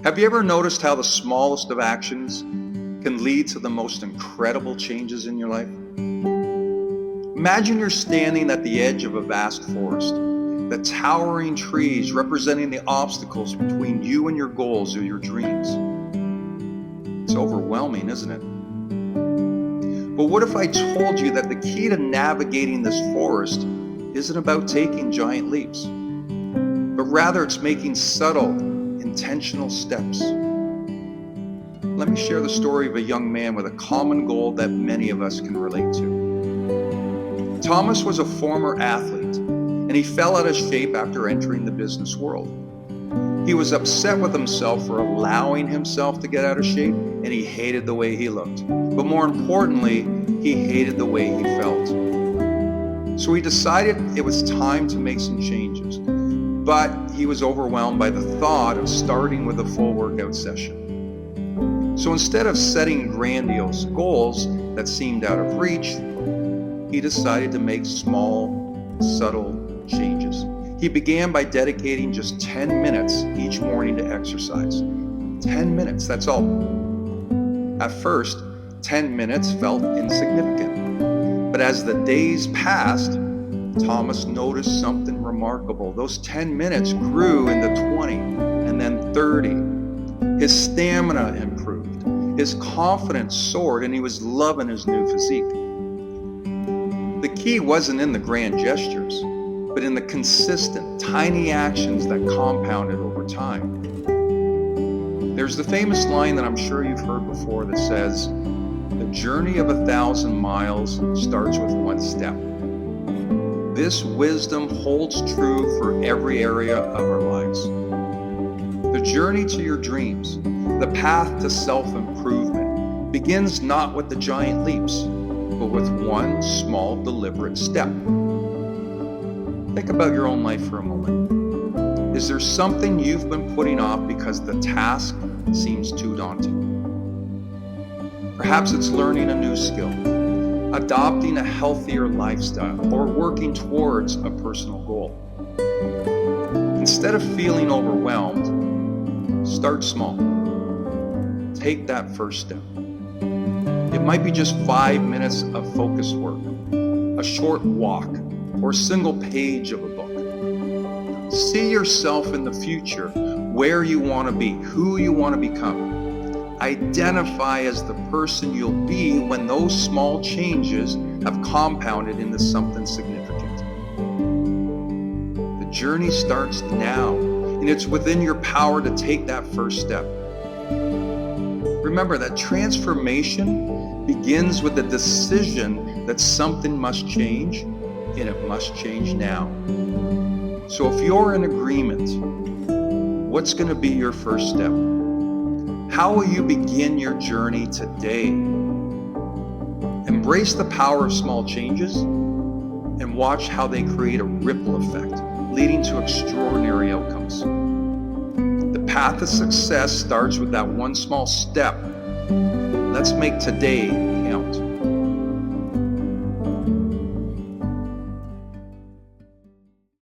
Have you ever noticed how the smallest of actions can lead to the most incredible changes in your life? Imagine you're standing at the edge of a vast forest, the towering trees representing the obstacles between you and your goals or your dreams. It's overwhelming, isn't it? But what if I told you that the key to navigating this forest isn't about taking giant leaps, but rather it's making subtle, intentional steps? Let me share the story of a young man with a common goal that many of us can relate to. Thomas was a former athlete, and he fell out of shape after entering the business world. He was upset with himself for allowing himself to get out of shape, and he hated the way he looked. But more importantly, he hated the way he felt. So he decided it was time to make some changes, but he was overwhelmed by the thought of starting with a full workout session. So instead of setting grandiose goals that seemed out of reach, he decided to make small, subtle changes. He began by dedicating just 10 minutes each morning to exercise. 10 minutes, that's all. At first, 10 minutes felt insignificant. But as the days passed, Thomas noticed something remarkable. Those 10 minutes grew into 20 and then 30. His stamina improved. His confidence soared, and he was loving his new physique. The key wasn't in the grand gestures, but in the consistent, tiny actions that compounded over time. There's the famous line that I'm sure you've heard before that says, "The journey of 1,000 miles starts with one step." This wisdom holds true for every area of our lives. The journey to your dreams, the path to self-improvement, begins not with the giant leaps, but with one small, deliberate step. Think about your own life for a moment. Is there something you've been putting off because the task seems too daunting? Perhaps it's learning a new skill, adopting a healthier lifestyle, or working towards a personal goal. Instead of feeling overwhelmed, start small. Take that first step. It might be just 5 minutes of focused work, a short walk, or a single page of a book. See yourself in the future, where you want to be, who you want to become. Identify as the person you'll be when those small changes have compounded into something significant. The journey starts now, and it's within your power to take that first step. Remember that transformation begins with the decision that something must change, and it must change now. So if you're in agreement, what's going to be your first step? How will you begin your journey today? Embrace the power of small changes and watch how they create a ripple effect, leading to extraordinary outcomes. The path to success starts with that one small step. Let's make today